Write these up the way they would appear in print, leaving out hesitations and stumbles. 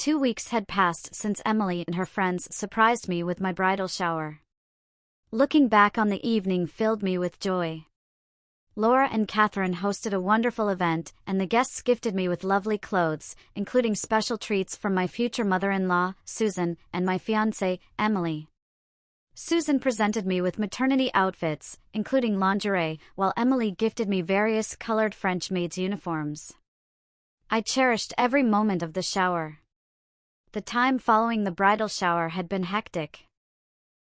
2 weeks had passed since Emily and her friends surprised me with my bridal shower. Looking back on the evening filled me with joy. Laura and Catherine hosted a wonderful event, and the guests gifted me with lovely clothes, including special treats from my future mother-in-law, Susan, and my fiancée, Emily. Susan presented me with maternity outfits, including lingerie, while Emily gifted me various colored French maids uniforms. I cherished every moment of the shower. The time following the bridal shower had been hectic.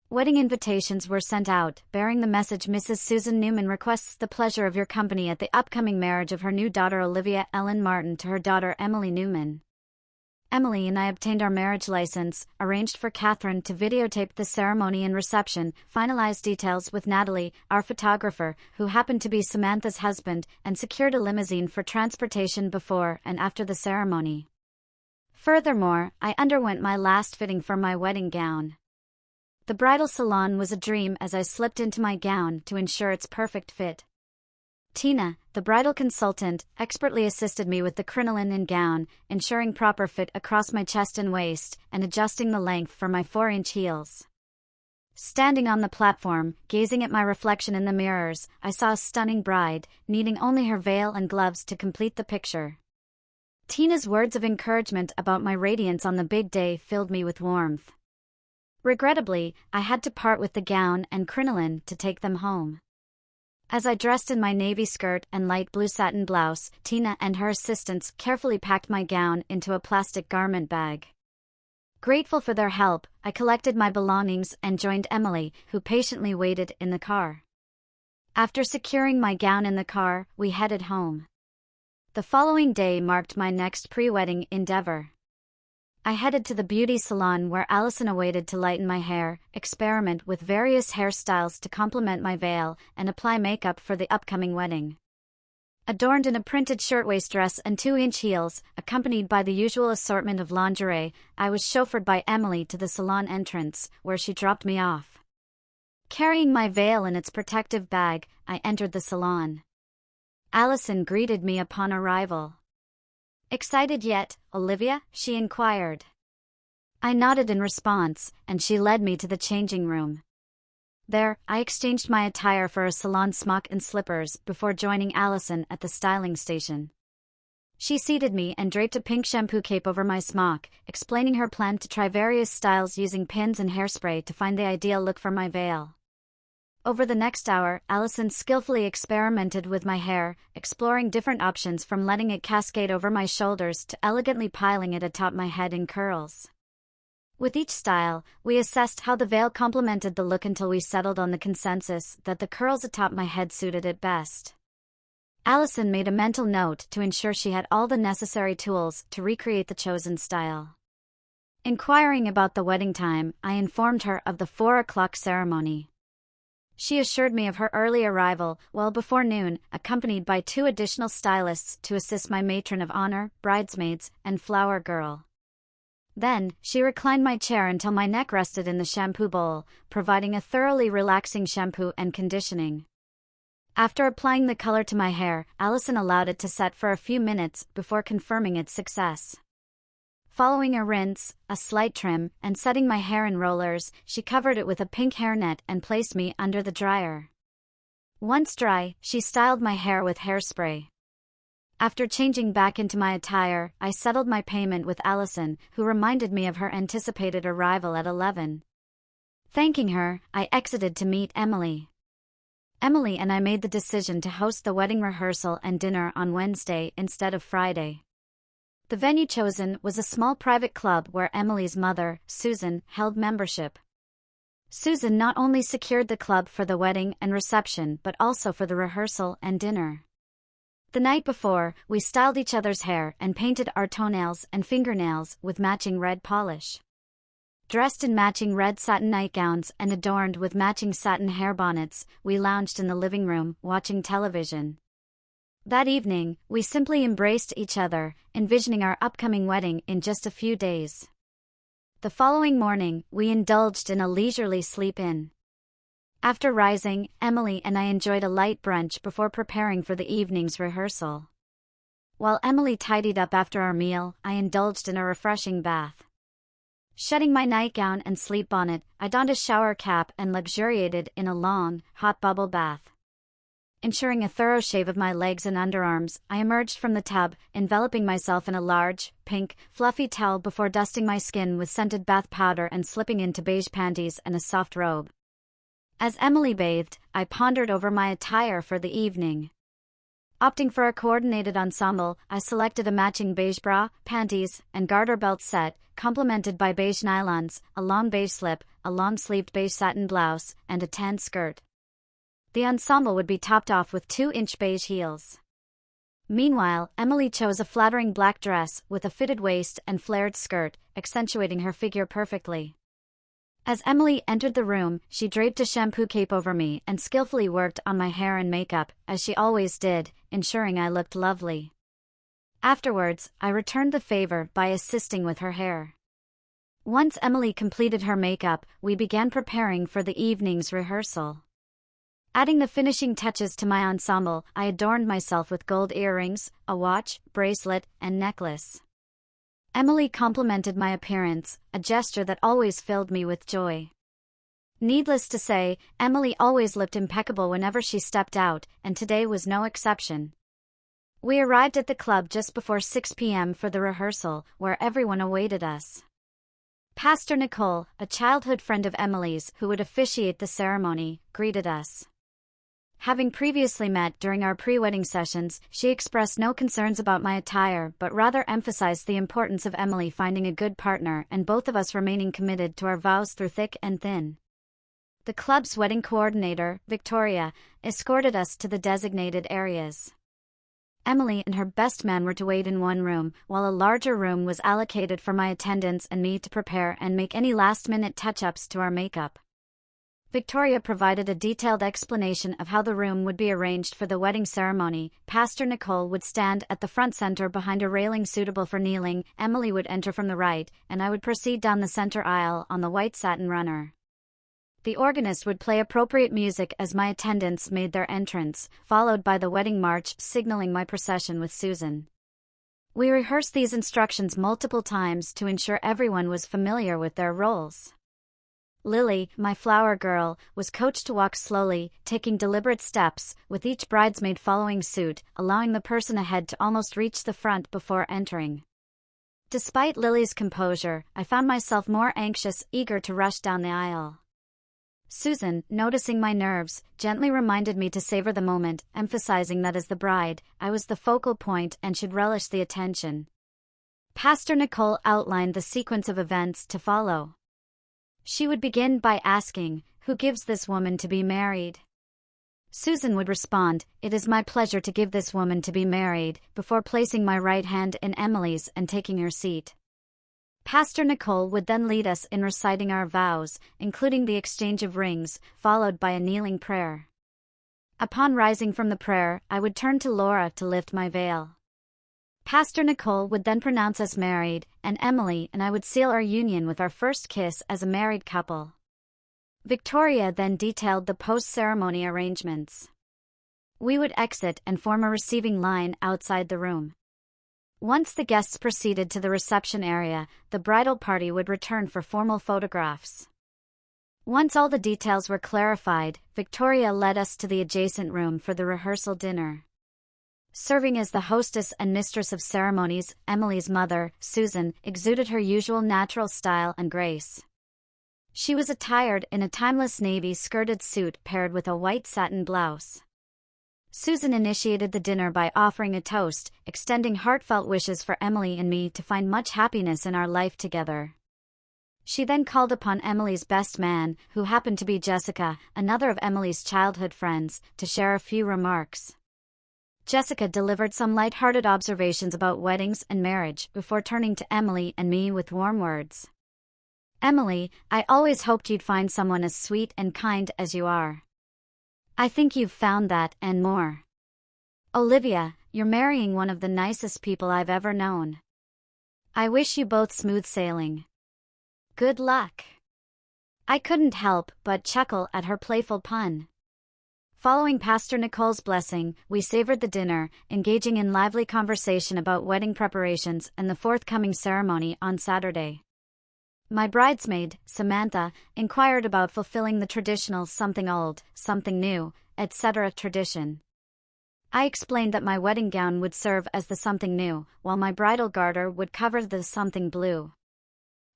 Wedding invitations were sent out, bearing the message, "Mrs. Susan Newman requests the pleasure of your company at the upcoming marriage of her new daughter Olivia Ellen Martin to her daughter Emily Newman." Emily and I obtained our marriage license, arranged for Catherine to videotape the ceremony and reception, finalized details with Natalie, our photographer, who happened to be Samantha's husband, and secured a limousine for transportation before and after the ceremony. Furthermore, I underwent my last fitting for my wedding gown. The bridal salon was a dream as I slipped into my gown to ensure its perfect fit. Tina, the bridal consultant, expertly assisted me with the crinoline and gown, ensuring proper fit across my chest and waist, and adjusting the length for my 4-inch heels. Standing on the platform, gazing at my reflection in the mirrors, I saw a stunning bride, needing only her veil and gloves to complete the picture. Tina's words of encouragement about my radiance on the big day filled me with warmth. Regrettably, I had to part with the gown and crinoline to take them home. As I dressed in my navy skirt and light blue satin blouse, Tina and her assistants carefully packed my gown into a plastic garment bag. Grateful for their help, I collected my belongings and joined Emily, who patiently waited in the car. After securing my gown in the car, we headed home. The following day marked my next pre-wedding endeavor. I headed to the beauty salon where Allison awaited to lighten my hair, experiment with various hairstyles to complement my veil, and apply makeup for the upcoming wedding. Adorned in a printed shirtwaist dress and 2-inch heels, accompanied by the usual assortment of lingerie, I was chauffeured by Emily to the salon entrance, where she dropped me off. Carrying my veil in its protective bag, I entered the salon. Allison greeted me upon arrival. "Excited yet, Olivia?" she inquired. I nodded in response, and she led me to the changing room. There, I exchanged my attire for a salon smock and slippers before joining Allison at the styling station. She seated me and draped a pink shampoo cape over my smock, explaining her plan to try various styles using pins and hairspray to find the ideal look for my veil. Over the next hour, Allison skillfully experimented with my hair, exploring different options from letting it cascade over my shoulders to elegantly piling it atop my head in curls. With each style, we assessed how the veil complemented the look until we settled on the consensus that the curls atop my head suited it best. Allison made a mental note to ensure she had all the necessary tools to recreate the chosen style. Inquiring about the wedding time, I informed her of the 4 o'clock ceremony. She assured me of her early arrival, well before noon, accompanied by 2 additional stylists to assist my matron of honor, bridesmaids, and flower girl. Then, she reclined my chair until my neck rested in the shampoo bowl, providing a thoroughly relaxing shampoo and conditioning. After applying the color to my hair, Allison allowed it to set for a few minutes before confirming its success. Following a rinse, a slight trim, and setting my hair in rollers, she covered it with a pink hairnet and placed me under the dryer. Once dry, she styled my hair with hairspray. After changing back into my attire, I settled my payment with Allison, who reminded me of her anticipated arrival at 11. Thanking her, I exited to meet Emily. Emily and I made the decision to host the wedding rehearsal and dinner on Wednesday instead of Friday. The venue chosen was a small private club where Emily's mother, Susan, held membership. Susan not only secured the club for the wedding and reception but also for the rehearsal and dinner. The night before, we styled each other's hair and painted our toenails and fingernails with matching red polish. Dressed in matching red satin nightgowns and adorned with matching satin hair bonnets, we lounged in the living room, watching television. That evening, we simply embraced each other, envisioning our upcoming wedding in just a few days. The following morning, we indulged in a leisurely sleep-in. After rising, Emily and I enjoyed a light brunch before preparing for the evening's rehearsal. While Emily tidied up after our meal, I indulged in a refreshing bath. Shedding my nightgown and sleep bonnet, I donned a shower cap and luxuriated in a long, hot bubble bath. Ensuring a thorough shave of my legs and underarms, I emerged from the tub, enveloping myself in a large, pink, fluffy towel before dusting my skin with scented bath powder and slipping into beige panties and a soft robe. As Emily bathed, I pondered over my attire for the evening. Opting for a coordinated ensemble, I selected a matching beige bra, panties, and garter belt set, complemented by beige nylons, a long beige slip, a long-sleeved beige satin blouse, and a tan skirt. The ensemble would be topped off with 2-inch beige heels. Meanwhile, Emily chose a flattering black dress with a fitted waist and flared skirt, accentuating her figure perfectly. As Emily entered the room, she draped a shampoo cape over me and skillfully worked on my hair and makeup, as she always did, ensuring I looked lovely. Afterwards, I returned the favor by assisting with her hair. Once Emily completed her makeup, we began preparing for the evening's rehearsal. Adding the finishing touches to my ensemble, I adorned myself with gold earrings, a watch, bracelet, and necklace. Emily complimented my appearance, a gesture that always filled me with joy. Needless to say, Emily always looked impeccable whenever she stepped out, and today was no exception. We arrived at the club just before 6 p.m. for the rehearsal, where everyone awaited us. Pastor Nicole, a childhood friend of Emily's who would officiate the ceremony, greeted us. Having previously met during our pre-wedding sessions, she expressed no concerns about my attire but rather emphasized the importance of Emily finding a good partner and both of us remaining committed to our vows through thick and thin. The club's wedding coordinator, Victoria, escorted us to the designated areas. Emily and her best man were to wait in one room, while a larger room was allocated for my attendants and me to prepare and make any last-minute touch-ups to our makeup. Victoria provided a detailed explanation of how the room would be arranged for the wedding ceremony. Pastor Nicole would stand at the front center behind a railing suitable for kneeling, Emily would enter from the right, and I would proceed down the center aisle on the white satin runner. The organist would play appropriate music as my attendants made their entrance, followed by the wedding march signaling my procession with Susan. We rehearsed these instructions multiple times to ensure everyone was familiar with their roles. Lily, my flower girl, was coached to walk slowly, taking deliberate steps, with each bridesmaid following suit, allowing the person ahead to almost reach the front before entering. Despite Lily's composure, I found myself more anxious, eager to rush down the aisle. Susan, noticing my nerves, gently reminded me to savor the moment, emphasizing that as the bride, I was the focal point and should relish the attention. Pastor Nicole outlined the sequence of events to follow. She would begin by asking, "Who gives this woman to be married?" Susan would respond, "It is my pleasure to give this woman to be married," before placing my right hand in Emily's and taking her seat. Pastor Nicole would then lead us in reciting our vows, including the exchange of rings, followed by a kneeling prayer. Upon rising from the prayer, I would turn to Laura to lift my veil. Pastor Nicole would then pronounce us married, and Emily and I would seal our union with our first kiss as a married couple. Victoria then detailed the post-ceremony arrangements. We would exit and form a receiving line outside the room. Once the guests proceeded to the reception area, the bridal party would return for formal photographs. Once all the details were clarified, Victoria led us to the adjacent room for the rehearsal dinner. Serving as the hostess and mistress of ceremonies, Emily's mother, Susan, exuded her usual natural style and grace. She was attired in a timeless navy skirted suit paired with a white satin blouse. Susan initiated the dinner by offering a toast, extending heartfelt wishes for Emily and me to find much happiness in our life together. She then called upon Emily's best man, who happened to be Jessica, another of Emily's childhood friends, to share a few remarks. Jessica delivered some light-hearted observations about weddings and marriage before turning to Emily and me with warm words. "Emily, I always hoped you'd find someone as sweet and kind as you are. I think you've found that and more. Olivia, you're marrying one of the nicest people I've ever known. I wish you both smooth sailing. Good luck." I couldn't help but chuckle at her playful pun. Following Pastor Nicole's blessing, we savored the dinner, engaging in lively conversation about wedding preparations and the forthcoming ceremony on Saturday. My bridesmaid, Samantha, inquired about fulfilling the traditional something old, something new, etc. tradition. I explained that my wedding gown would serve as the something new, while my bridal garter would cover the something blue.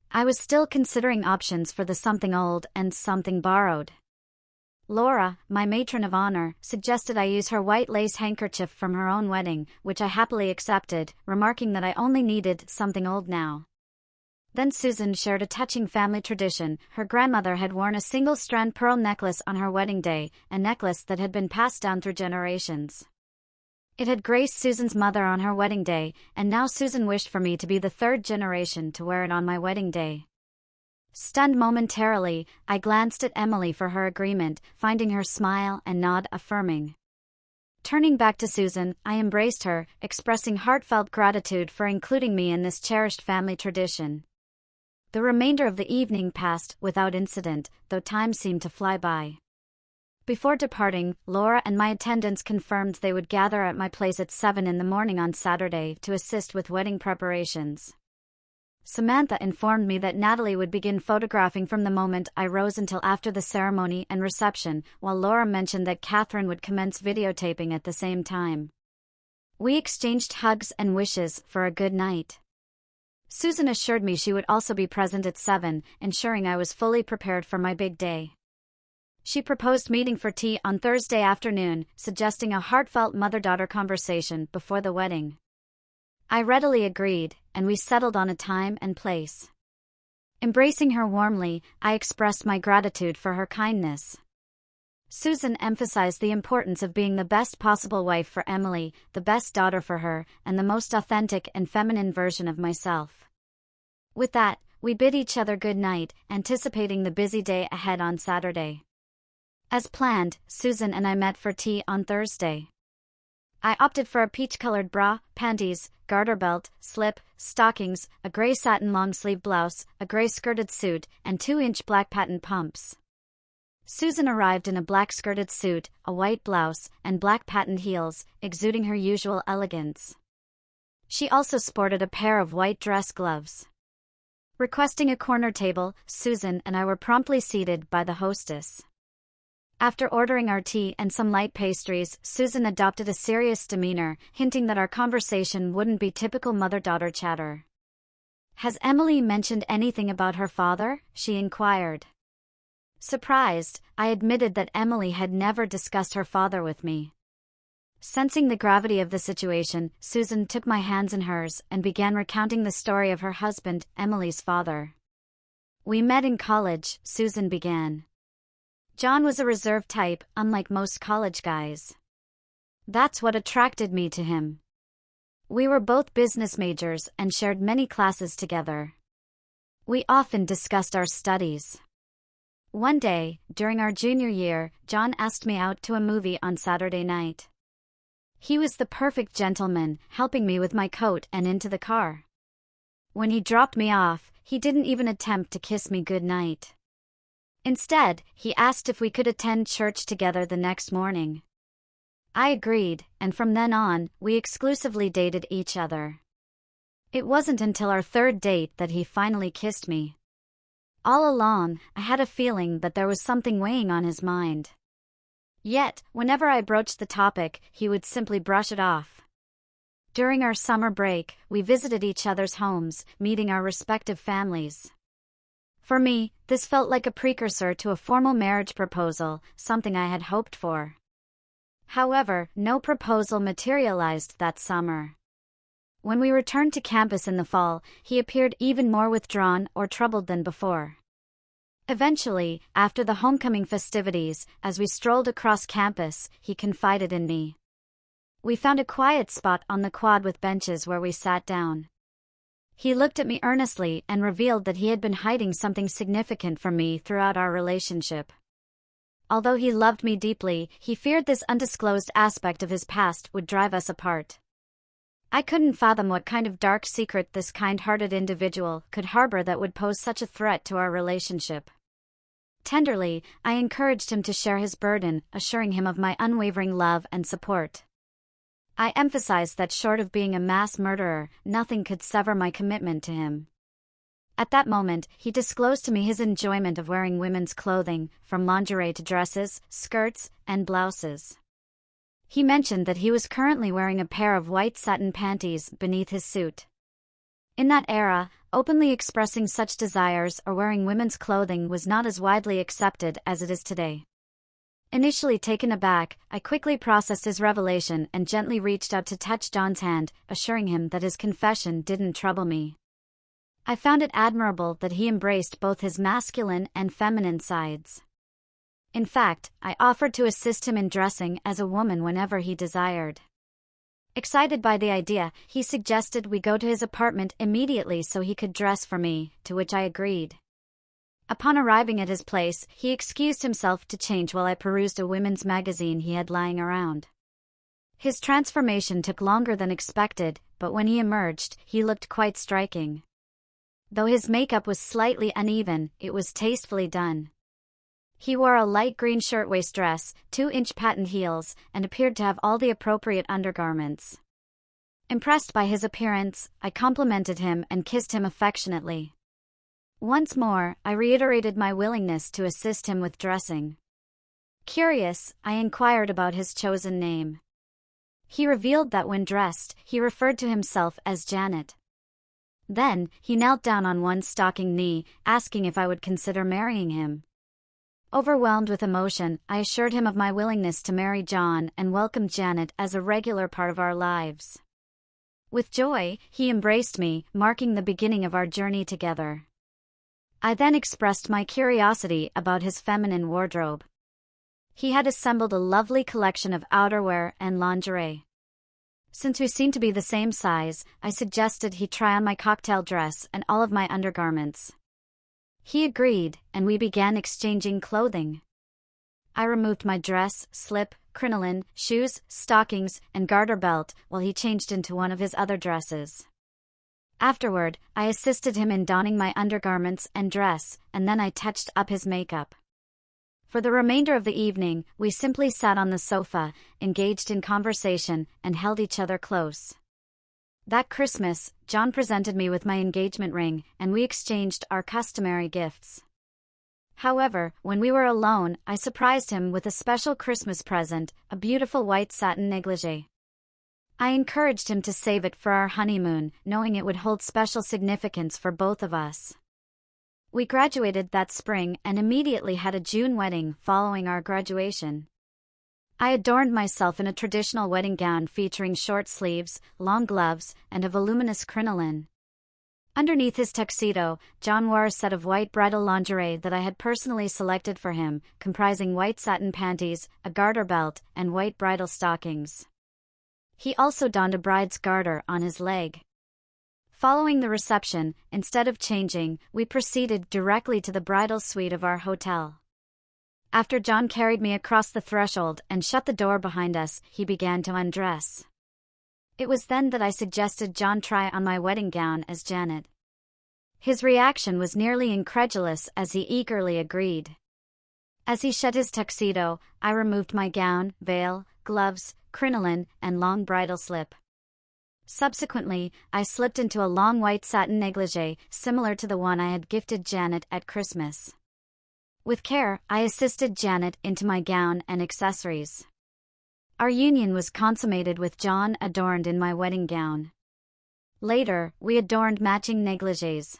I was still considering options for the something old and something borrowed. Laura, my matron of honor, suggested I use her white lace handkerchief from her own wedding, which I happily accepted, remarking that I only needed something old now. Then Susan shared a touching family tradition. Her grandmother had worn a single-strand pearl necklace on her wedding day, a necklace that had been passed down through generations. It had graced Susan's mother on her wedding day, and now Susan wished for me to be the third generation to wear it on my wedding day. Stunned momentarily, I glanced at Emily for her agreement, finding her smile and nod affirming. Turning back to Susan, I embraced her, expressing heartfelt gratitude for including me in this cherished family tradition. The remainder of the evening passed without incident, though time seemed to fly by. Before departing, Laura and my attendants confirmed they would gather at my place at 7 in the morning on Saturday to assist with wedding preparations. Samantha informed me that Natalie would begin photographing from the moment I rose until after the ceremony and reception, while Laura mentioned that Catherine would commence videotaping at the same time. We exchanged hugs and wishes for a good night. Susan assured me she would also be present at 7, ensuring I was fully prepared for my big day. She proposed meeting for tea on Thursday afternoon, suggesting a heartfelt mother-daughter conversation before the wedding. I readily agreed, and we settled on a time and place. Embracing her warmly, I expressed my gratitude for her kindness. Susan emphasized the importance of being the best possible wife for Emily, the best daughter for her, and the most authentic and feminine version of myself. With that, we bid each other good night, anticipating the busy day ahead on Saturday. As planned, Susan and I met for tea on Thursday. I opted for a peach-colored bra, panties, garter belt, slip, stockings, a gray satin long-sleeve blouse, a gray skirted suit, and 2-inch black patent pumps. Susan arrived in a black skirted suit, a white blouse, and black patent heels, exuding her usual elegance. She also sported a pair of white dress gloves. Requesting a corner table, Susan and I were promptly seated by the hostess. After ordering our tea and some light pastries, Susan adopted a serious demeanor, hinting that our conversation wouldn't be typical mother-daughter chatter. "Has Emily mentioned anything about her father?" she inquired. Surprised, I admitted that Emily had never discussed her father with me. Sensing the gravity of the situation, Susan took my hands in hers and began recounting the story of her husband, Emily's father. "We met in college," Susan began. "John was a reserved type, unlike most college guys. That's what attracted me to him. We were both business majors and shared many classes together. We often discussed our studies. One day, during our junior year, John asked me out to a movie on Saturday night. He was the perfect gentleman, helping me with my coat and into the car. When he dropped me off, he didn't even attempt to kiss me goodnight. Instead, he asked if we could attend church together the next morning. I agreed, and from then on, we exclusively dated each other. It wasn't until our third date that he finally kissed me. All along, I had a feeling that there was something weighing on his mind. Yet, whenever I broached the topic, he would simply brush it off. During our summer break, we visited each other's homes, meeting our respective families. For me, this felt like a precursor to a formal marriage proposal, something I had hoped for. However, no proposal materialized that summer. When we returned to campus in the fall, he appeared even more withdrawn or troubled than before. Eventually, after the homecoming festivities, as we strolled across campus, he confided in me. We found a quiet spot on the quad with benches where we sat down. He looked at me earnestly and revealed that he had been hiding something significant from me throughout our relationship. Although he loved me deeply, he feared this undisclosed aspect of his past would drive us apart. I couldn't fathom what kind of dark secret this kind-hearted individual could harbor that would pose such a threat to our relationship. Tenderly, I encouraged him to share his burden, assuring him of my unwavering love and support. I emphasized that short of being a mass murderer, nothing could sever my commitment to him. At that moment, he disclosed to me his enjoyment of wearing women's clothing, from lingerie to dresses, skirts, and blouses. He mentioned that he was currently wearing a pair of white satin panties beneath his suit. In that era, openly expressing such desires or wearing women's clothing was not as widely accepted as it is today. Initially taken aback, I quickly processed his revelation and gently reached out to touch John's hand, assuring him that his confession didn't trouble me. I found it admirable that he embraced both his masculine and feminine sides. In fact, I offered to assist him in dressing as a woman whenever he desired. Excited by the idea, he suggested we go to his apartment immediately so he could dress for me, to which I agreed. Upon arriving at his place, he excused himself to change while I perused a women's magazine he had lying around. His transformation took longer than expected, but when he emerged, he looked quite striking. Though his makeup was slightly uneven, it was tastefully done. He wore a light green shirtwaist dress, 2-inch patent heels, and appeared to have all the appropriate undergarments. Impressed by his appearance, I complimented him and kissed him affectionately. Once more, I reiterated my willingness to assist him with dressing. Curious, I inquired about his chosen name. He revealed that when dressed, he referred to himself as Janet. Then, he knelt down on one stocking knee, asking if I would consider marrying him. Overwhelmed with emotion, I assured him of my willingness to marry John and welcomed Janet as a regular part of our lives. With joy, he embraced me, marking the beginning of our journey together. I then expressed my curiosity about his feminine wardrobe. He had assembled a lovely collection of outerwear and lingerie. Since we seemed to be the same size, I suggested he try on my cocktail dress and all of my undergarments. He agreed, and we began exchanging clothing. I removed my dress, slip, crinoline, shoes, stockings, and garter belt, while he changed into one of his other dresses. Afterward, I assisted him in donning my undergarments and dress, and then I touched up his makeup. For the remainder of the evening, we simply sat on the sofa, engaged in conversation, and held each other close. That Christmas, John presented me with my engagement ring, and we exchanged our customary gifts. However, when we were alone, I surprised him with a special Christmas present, a beautiful white satin negligee. I encouraged him to save it for our honeymoon, knowing it would hold special significance for both of us. We graduated that spring and immediately had a June wedding following our graduation. I adorned myself in a traditional wedding gown featuring short sleeves, long gloves, and a voluminous crinoline. Underneath his tuxedo, John wore a set of white bridal lingerie that I had personally selected for him, comprising white satin panties, a garter belt, and white bridal stockings. He also donned a bride's garter on his leg. Following the reception, instead of changing, we proceeded directly to the bridal suite of our hotel. After John carried me across the threshold and shut the door behind us, he began to undress. It was then that I suggested John try on my wedding gown as Janet. His reaction was nearly incredulous as he eagerly agreed. As he shed his tuxedo, I removed my gown, veil, gloves, crinoline, and long bridal slip. Subsequently, I slipped into a long white satin negligee, similar to the one I had gifted Janet at Christmas. With care, I assisted Janet into my gown and accessories. Our union was consummated with John adorned in my wedding gown. Later, we adorned matching negligees.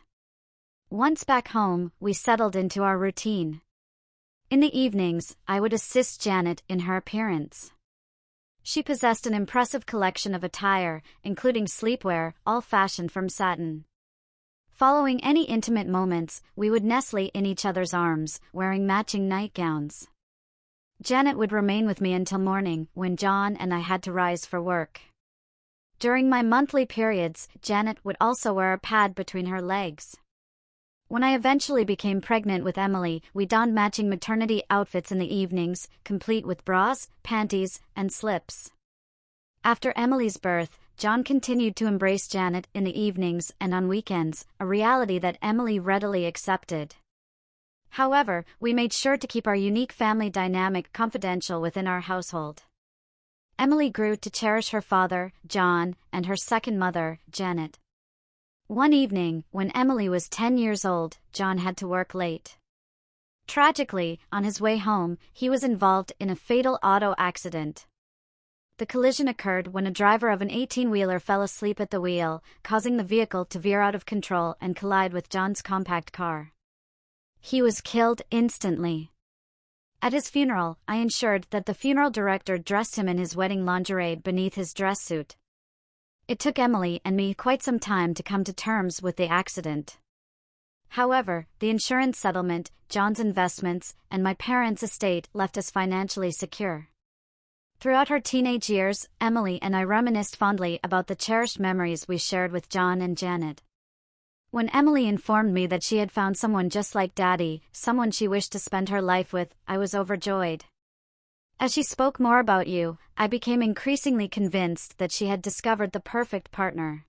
Once back home, we settled into our routine. In the evenings, I would assist Janet in her appearance. She possessed an impressive collection of attire, including sleepwear, all fashioned from satin. Following any intimate moments, we would nestle in each other's arms, wearing matching nightgowns. Janet would remain with me until morning, when John and I had to rise for work. During my monthly periods, Janet would also wear a pad between her legs. When I eventually became pregnant with Emily, we donned matching maternity outfits in the evenings, complete with bras, panties, and slips. After Emily's birth, John continued to embrace Janet in the evenings and on weekends, a reality that Emily readily accepted. However, we made sure to keep our unique family dynamic confidential within our household. Emily grew to cherish her father, John, and her second mother, Janet. One evening, when Emily was 10 years old, John had to work late. Tragically, on his way home, he was involved in a fatal auto accident. The collision occurred when a driver of an 18-wheeler fell asleep at the wheel, causing the vehicle to veer out of control and collide with John's compact car. He was killed instantly. At his funeral, I ensured that the funeral director dressed him in his wedding lingerie beneath his dress suit. It took Emily and me quite some time to come to terms with the accident. However, the insurance settlement, John's investments, and my parents' estate left us financially secure. Throughout her teenage years, Emily and I reminisced fondly about the cherished memories we shared with John and Janet. When Emily informed me that she had found someone just like Daddy, someone she wished to spend her life with, I was overjoyed. As she spoke more about you, I became increasingly convinced that she had discovered the perfect partner.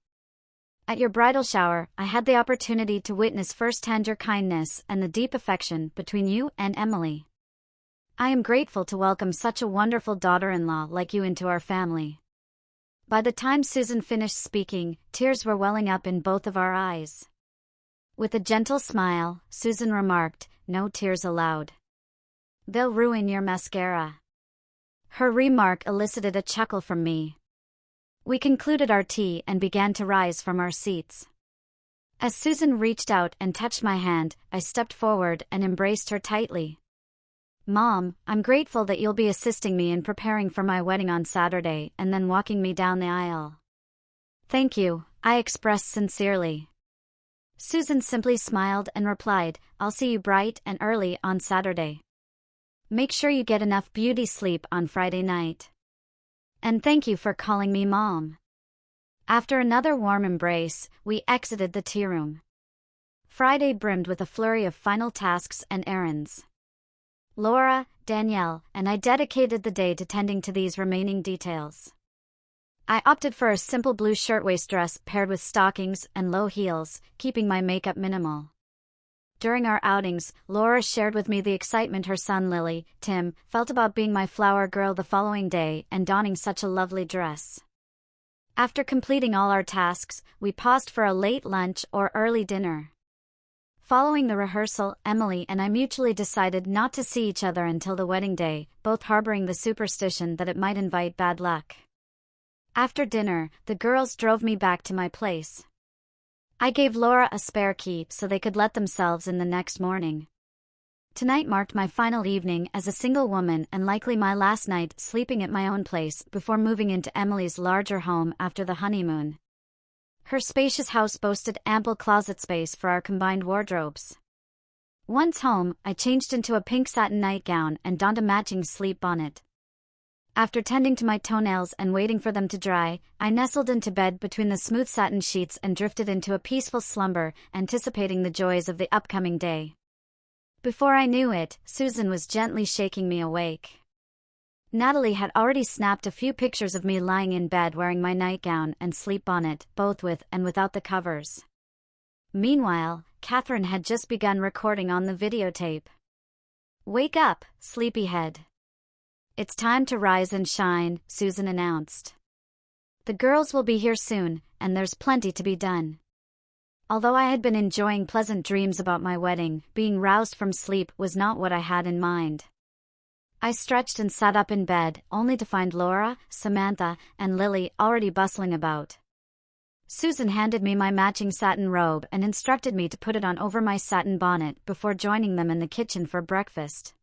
At your bridal shower, I had the opportunity to witness firsthand your kindness and the deep affection between you and Emily. I am grateful to welcome such a wonderful daughter-in-law like you into our family. By the time Susan finished speaking, tears were welling up in both of our eyes. With a gentle smile, Susan remarked, "No tears allowed. They'll ruin your mascara." Her remark elicited a chuckle from me. We concluded our tea and began to rise from our seats. As Susan reached out and touched my hand, I stepped forward and embraced her tightly. "Mom, I'm grateful that you'll be assisting me in preparing for my wedding on Saturday and then walking me down the aisle." "Thank you," I expressed sincerely. Susan simply smiled and replied, "I'll see you bright and early on Saturday. Make sure you get enough beauty sleep on Friday night. And thank you for calling me Mom." After another warm embrace, we exited the tea room. Friday brimmed with a flurry of final tasks and errands. Laura, Danielle, and I dedicated the day to tending to these remaining details. I opted for a simple blue shirtwaist dress paired with stockings and low heels, keeping my makeup minimal. During our outings, Laura shared with me the excitement her son Tim, felt about being my flower girl the following day and donning such a lovely dress. After completing all our tasks, we paused for a late lunch or early dinner. Following the rehearsal, Emily and I mutually decided not to see each other until the wedding day, both harboring the superstition that it might invite bad luck. After dinner, the girls drove me back to my place. I gave Laura a spare key so they could let themselves in the next morning. Tonight marked my final evening as a single woman and likely my last night sleeping at my own place before moving into Emily's larger home after the honeymoon. Her spacious house boasted ample closet space for our combined wardrobes. Once home, I changed into a pink satin nightgown and donned a matching sleep bonnet. After tending to my toenails and waiting for them to dry, I nestled into bed between the smooth satin sheets and drifted into a peaceful slumber, anticipating the joys of the upcoming day. Before I knew it, Susan was gently shaking me awake. Natalie had already snapped a few pictures of me lying in bed wearing my nightgown and sleep bonnet, both with and without the covers. Meanwhile, Catherine had just begun recording on the videotape. "Wake up, sleepyhead. It's time to rise and shine," Susan announced. "The girls will be here soon, and there's plenty to be done." Although I had been enjoying pleasant dreams about my wedding, being roused from sleep was not what I had in mind. I stretched and sat up in bed, only to find Laura, Samantha, and Lily already bustling about. Susan handed me my matching satin robe and instructed me to put it on over my satin bonnet before joining them in the kitchen for breakfast.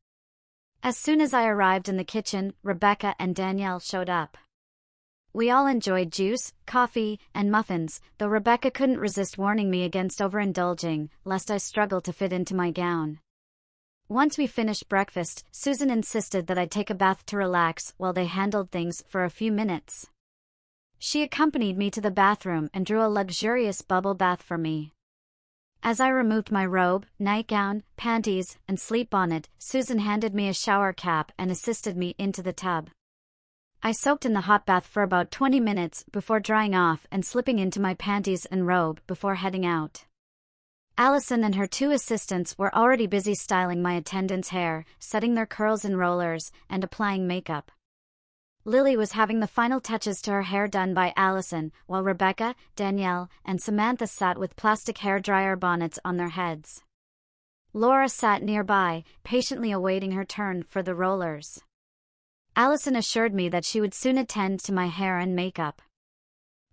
As soon as I arrived in the kitchen, Rebecca and Danielle showed up. We all enjoyed juice, coffee, and muffins, though Rebecca couldn't resist warning me against overindulging, lest I struggle to fit into my gown. Once we finished breakfast, Susan insisted that I take a bath to relax while they handled things for a few minutes. She accompanied me to the bathroom and drew a luxurious bubble bath for me. As I removed my robe, nightgown, panties, and sleep bonnet, Susan handed me a shower cap and assisted me into the tub. I soaked in the hot bath for about 20 minutes before drying off and slipping into my panties and robe before heading out. Allison and her two assistants were already busy styling my attendants' hair, setting their curls in rollers, and applying makeup. Lily was having the final touches to her hair done by Allison, while Rebecca, Danielle, and Samantha sat with plastic hairdryer bonnets on their heads. Laura sat nearby, patiently awaiting her turn for the rollers. Allison assured me that she would soon attend to my hair and makeup.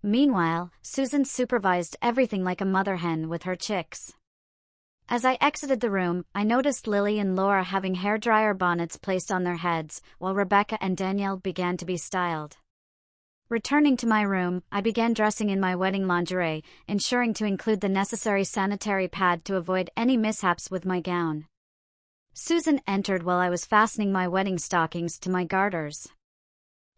Meanwhile, Susan supervised everything like a mother hen with her chicks. As I exited the room, I noticed Lily and Laura having hairdryer bonnets placed on their heads, while Rebecca and Danielle began to be styled. Returning to my room, I began dressing in my wedding lingerie, ensuring to include the necessary sanitary pad to avoid any mishaps with my gown. Susan entered while I was fastening my wedding stockings to my garters.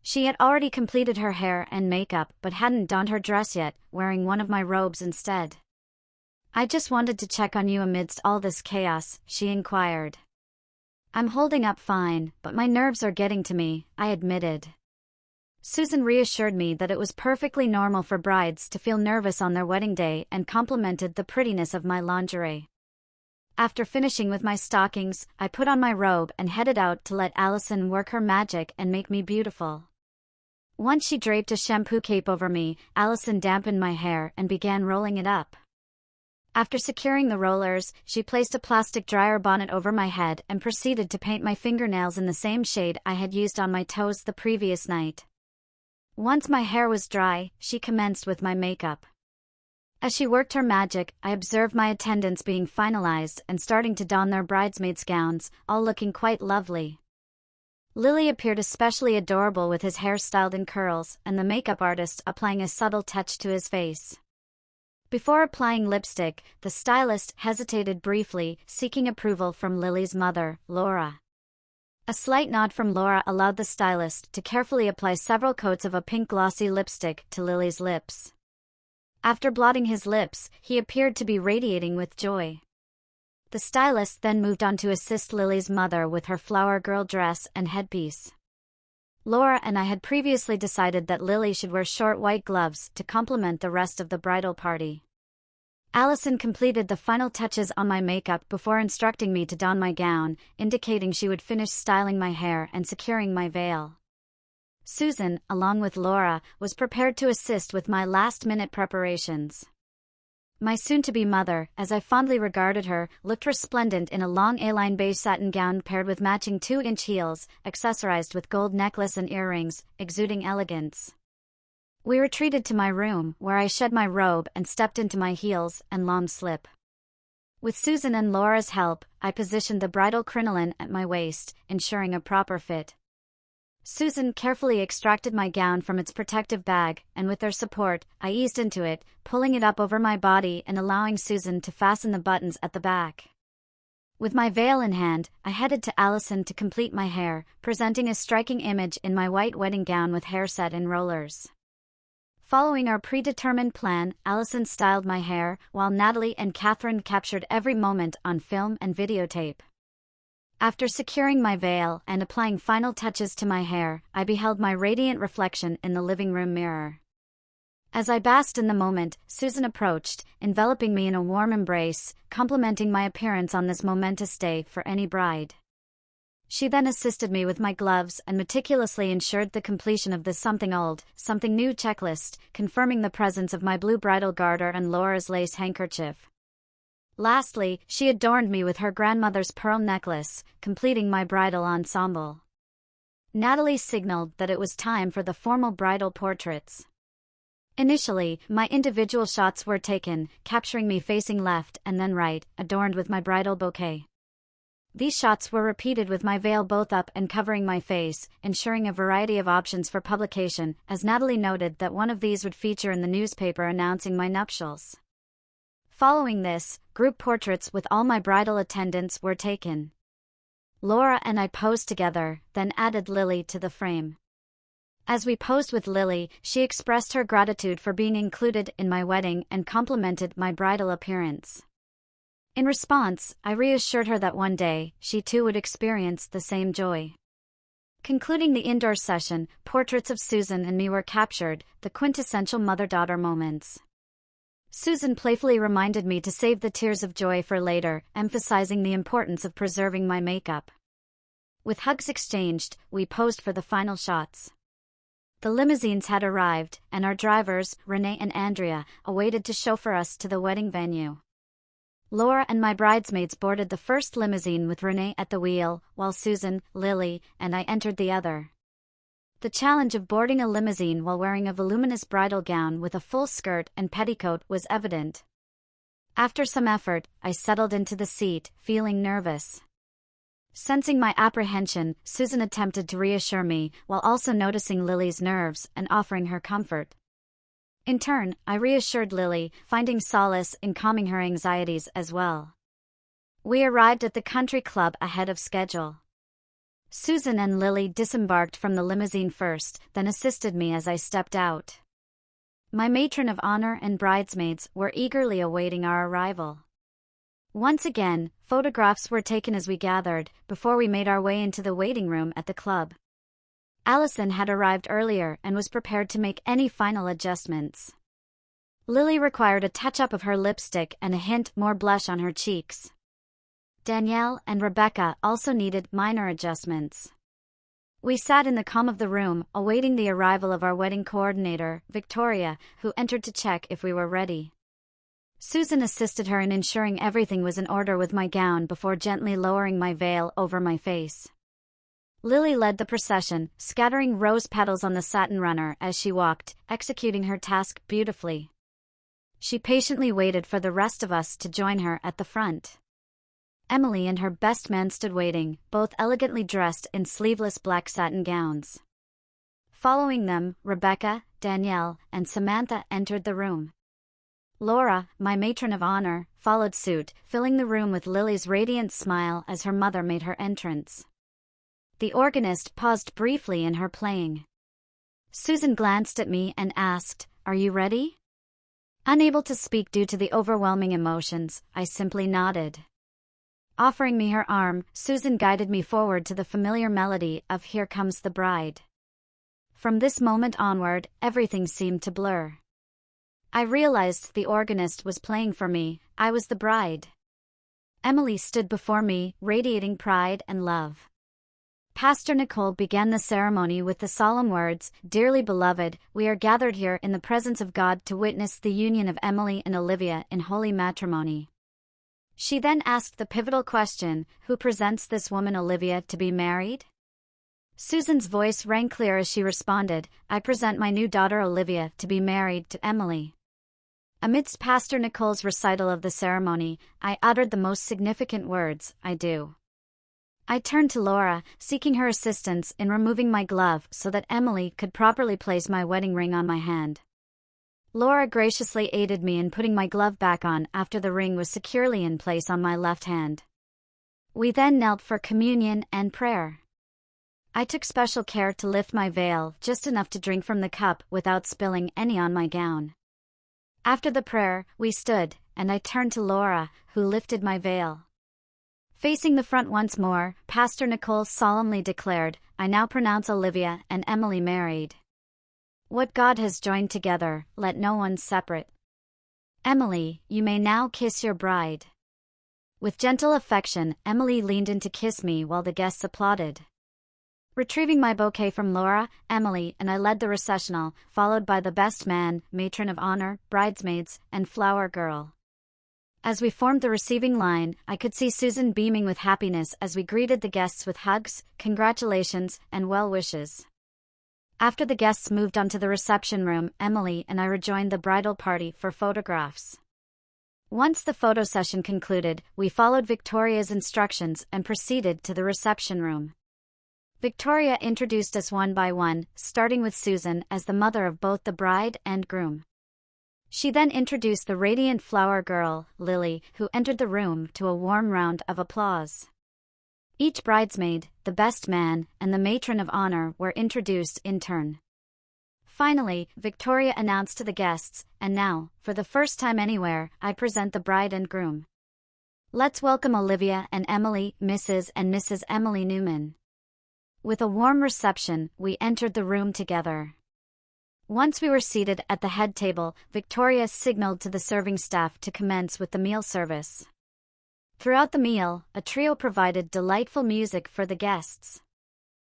She had already completed her hair and makeup but hadn't donned her dress yet, wearing one of my robes instead. "I just wanted to check on you amidst all this chaos," she inquired. "I'm holding up fine, but my nerves are getting to me," I admitted. Susan reassured me that it was perfectly normal for brides to feel nervous on their wedding day and complimented the prettiness of my lingerie. After finishing with my stockings, I put on my robe and headed out to let Allison work her magic and make me beautiful. Once she draped a shampoo cape over me, Allison dampened my hair and began rolling it up. After securing the rollers, she placed a plastic dryer bonnet over my head and proceeded to paint my fingernails in the same shade I had used on my toes the previous night. Once my hair was dry, she commenced with my makeup. As she worked her magic, I observed my attendants being finalized and starting to don their bridesmaids' gowns, all looking quite lovely. Lily appeared especially adorable with his hair styled in curls, and the makeup artist applying a subtle touch to his face. Before applying lipstick, the stylist hesitated briefly, seeking approval from Lily's mother, Laura. A slight nod from Laura allowed the stylist to carefully apply several coats of a pink glossy lipstick to Lily's lips. After blotting his lips, he appeared to be radiating with joy. The stylist then moved on to assist Lily's mother with her flower girl dress and headpiece. Laura and I had previously decided that Lily should wear short white gloves to complement the rest of the bridal party. Allison completed the final touches on my makeup before instructing me to don my gown, indicating she would finish styling my hair and securing my veil. Susan, along with Laura, was prepared to assist with my last-minute preparations. My soon-to-be mother, as I fondly regarded her, looked resplendent in a long A-line beige satin gown paired with matching 2-inch heels, accessorized with gold necklace and earrings, exuding elegance. We retreated to my room, where I shed my robe and stepped into my heels and long slip. With Susan and Laura's help, I positioned the bridal crinoline at my waist, ensuring a proper fit. Susan carefully extracted my gown from its protective bag, and with their support, I eased into it, pulling it up over my body and allowing Susan to fasten the buttons at the back. With my veil in hand, I headed to Allison to complete my hair, presenting a striking image in my white wedding gown with hair set in rollers. Following our predetermined plan, Allison styled my hair, while Natalie and Catherine captured every moment on film and videotape. After securing my veil and applying final touches to my hair, I beheld my radiant reflection in the living room mirror. As I basked in the moment, Susan approached, enveloping me in a warm embrace, complimenting my appearance on this momentous day for any bride. She then assisted me with my gloves and meticulously ensured the completion of the something old, something new checklist, confirming the presence of my blue bridal garter and Laura's lace handkerchief. Lastly, she adorned me with her grandmother's pearl necklace, completing my bridal ensemble. Natalie signaled that it was time for the formal bridal portraits. Initially, my individual shots were taken, capturing me facing left and then right, adorned with my bridal bouquet. These shots were repeated with my veil both up and covering my face, ensuring a variety of options for publication, as Natalie noted that one of these would feature in the newspaper announcing my nuptials. Following this, group portraits with all my bridal attendants were taken. Laura and I posed together, then added Lily to the frame. As we posed with Lily, she expressed her gratitude for being included in my wedding and complimented my bridal appearance. In response, I reassured her that one day, she too would experience the same joy. Concluding the indoor session, portraits of Susan and me were captured, the quintessential mother-daughter moments. Susan playfully reminded me to save the tears of joy for later, emphasizing the importance of preserving my makeup. With hugs exchanged, we posed for the final shots. The limousines had arrived, and our drivers, Renee and Andrea, awaited to chauffeur us to the wedding venue. Laura and my bridesmaids boarded the first limousine with Renee at the wheel, while Susan, Lily, and I entered the other. The challenge of boarding a limousine while wearing a voluminous bridal gown with a full skirt and petticoat was evident. After some effort, I settled into the seat, feeling nervous. Sensing my apprehension, Susan attempted to reassure me, while also noticing Lily's nerves and offering her comfort. In turn, I reassured Lily, finding solace in calming her anxieties as well. We arrived at the country club ahead of schedule. Susan and Lily disembarked from the limousine first, then assisted me as I stepped out. My matron of honor and bridesmaids were eagerly awaiting our arrival. Once again, photographs were taken as we gathered, before we made our way into the waiting room at the club. Allison had arrived earlier and was prepared to make any final adjustments. Lily required a touch-up of her lipstick and a hint more blush on her cheeks. Danielle and Rebecca also needed minor adjustments. We sat in the calm of the room, awaiting the arrival of our wedding coordinator, Victoria, who entered to check if we were ready. Susan assisted her in ensuring everything was in order with my gown before gently lowering my veil over my face. Lily led the procession, scattering rose petals on the satin runner as she walked, executing her task beautifully. She patiently waited for the rest of us to join her at the front. Emily and her best man stood waiting, both elegantly dressed in sleeveless black satin gowns. Following them, Rebecca, Danielle, and Samantha entered the room. Laura, my matron of honor, followed suit, filling the room with Lily's radiant smile as her mother made her entrance. The organist paused briefly in her playing. Susan glanced at me and asked, "Are you ready?" Unable to speak due to the overwhelming emotions, I simply nodded. Offering me her arm, Susan guided me forward to the familiar melody of "Here Comes the Bride." From this moment onward, everything seemed to blur. I realized the organist was playing for me, I was the bride. Emily stood before me, radiating pride and love. Pastor Nicole began the ceremony with the solemn words, "Dearly beloved, we are gathered here in the presence of God to witness the union of Emily and Olivia in holy matrimony." She then asked the pivotal question, "Who presents this woman Olivia to be married?" Susan's voice rang clear as she responded, "I present my new daughter Olivia to be married to Emily." Amidst Pastor Nicole's recital of the ceremony, I uttered the most significant words, "I do." I turned to Laura, seeking her assistance in removing my glove so that Emily could properly place my wedding ring on my hand. Laura graciously aided me in putting my glove back on after the ring was securely in place on my left hand. We then knelt for communion and prayer. I took special care to lift my veil just enough to drink from the cup without spilling any on my gown. After the prayer, we stood, and I turned to Laura, who lifted my veil. Facing the front once more, Pastor Nicole solemnly declared, "I now pronounce Olivia and Emily married. What God has joined together, let no one separate. Emily, you may now kiss your bride." With gentle affection, Emily leaned in to kiss me while the guests applauded. Retrieving my bouquet from Laura, Emily and I led the recessional, followed by the best man, matron of honor, bridesmaids, and flower girl. As we formed the receiving line, I could see Susan beaming with happiness as we greeted the guests with hugs, congratulations, and well wishes. After the guests moved on to the reception room, Emily and I rejoined the bridal party for photographs. Once the photo session concluded, we followed Victoria's instructions and proceeded to the reception room. Victoria introduced us one by one, starting with Susan as the mother of both the bride and groom. She then introduced the radiant flower girl, Lily, who entered the room to a warm round of applause. Each bridesmaid, the best man, and the matron of honor were introduced in turn. Finally, Victoria announced to the guests, "And now, for the first time anywhere, I present the bride and groom. Let's welcome Olivia and Emily, Mrs. and Mrs. Emily Newman." With a warm reception, we entered the room together. Once we were seated at the head table, Victoria signaled to the serving staff to commence with the meal service. Throughout the meal, a trio provided delightful music for the guests.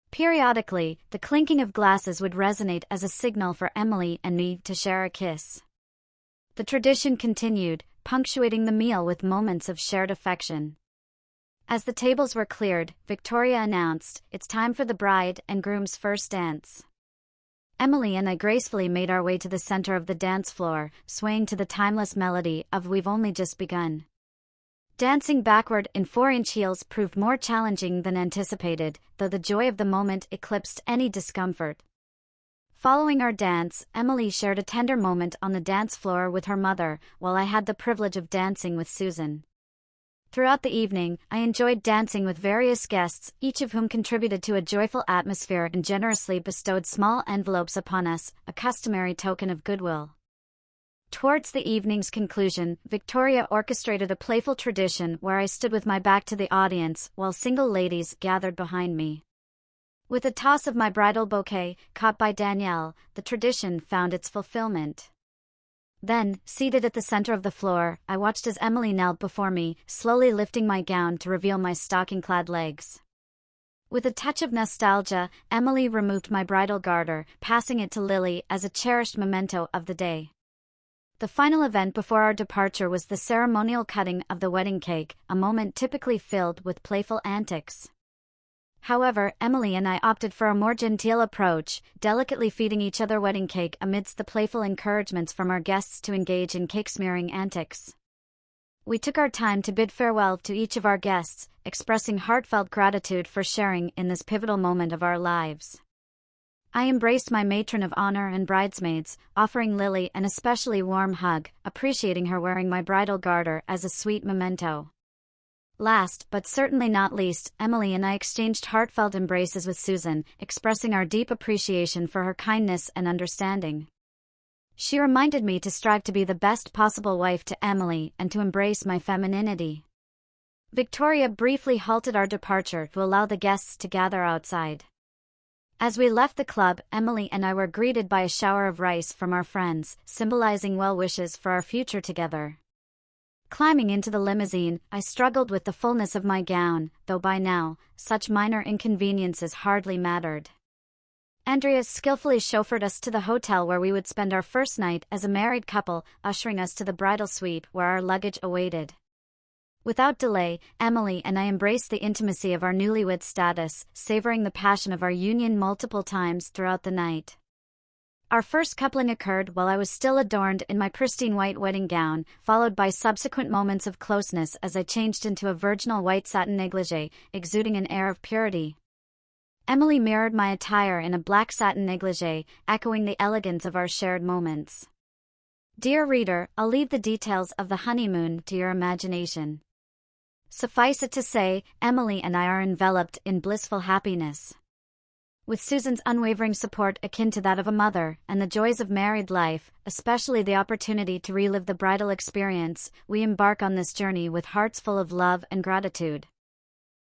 Periodically, the clinking of glasses would resonate as a signal for Emily and me to share a kiss. The tradition continued, punctuating the meal with moments of shared affection. As the tables were cleared, Victoria announced, "It's time for the bride and groom's first dance." Emily and I gracefully made our way to the center of the dance floor, swaying to the timeless melody of "We've Only Just Begun." Dancing backward in 4-inch heels proved more challenging than anticipated, though the joy of the moment eclipsed any discomfort. Following our dance, Emily shared a tender moment on the dance floor with her mother, while I had the privilege of dancing with Susan. Throughout the evening, I enjoyed dancing with various guests, each of whom contributed to a joyful atmosphere and generously bestowed small envelopes upon us, a customary token of goodwill. Towards the evening's conclusion, Victoria orchestrated a playful tradition where I stood with my back to the audience, while single ladies gathered behind me. With a toss of my bridal bouquet, caught by Danielle, the tradition found its fulfillment. Then, seated at the center of the floor, I watched as Emily knelt before me, slowly lifting my gown to reveal my stocking-clad legs. With a touch of nostalgia, Emily removed my bridal garter, passing it to Lily as a cherished memento of the day. The final event before our departure was the ceremonial cutting of the wedding cake, a moment typically filled with playful antics. However, Emily and I opted for a more genteel approach, delicately feeding each other wedding cake amidst the playful encouragements from our guests to engage in cake-smearing antics. We took our time to bid farewell to each of our guests, expressing heartfelt gratitude for sharing in this pivotal moment of our lives. I embraced my matron of honor and bridesmaids, offering Lily an especially warm hug, appreciating her wearing my bridal garter as a sweet memento. Last, but certainly not least, Emily and I exchanged heartfelt embraces with Susan, expressing our deep appreciation for her kindness and understanding. She reminded me to strive to be the best possible wife to Emily and to embrace my femininity. Victoria briefly halted our departure to allow the guests to gather outside. As we left the club, Emily and I were greeted by a shower of rice from our friends, symbolizing well wishes for our future together. Climbing into the limousine, I struggled with the fullness of my gown, though by now, such minor inconveniences hardly mattered. Andrea skillfully chauffeured us to the hotel where we would spend our first night as a married couple, ushering us to the bridal suite where our luggage awaited. Without delay, Emily and I embraced the intimacy of our newlywed status, savoring the passion of our union multiple times throughout the night. Our first coupling occurred while I was still adorned in my pristine white wedding gown, followed by subsequent moments of closeness as I changed into a virginal white satin negligee, exuding an air of purity. Emily mirrored my attire in a black satin negligee, echoing the elegance of our shared moments. Dear reader, I'll leave the details of the honeymoon to your imagination. Suffice it to say, Emily and I are enveloped in blissful happiness. With Susan's unwavering support akin to that of a mother, and the joys of married life, especially the opportunity to relive the bridal experience, we embark on this journey with hearts full of love and gratitude.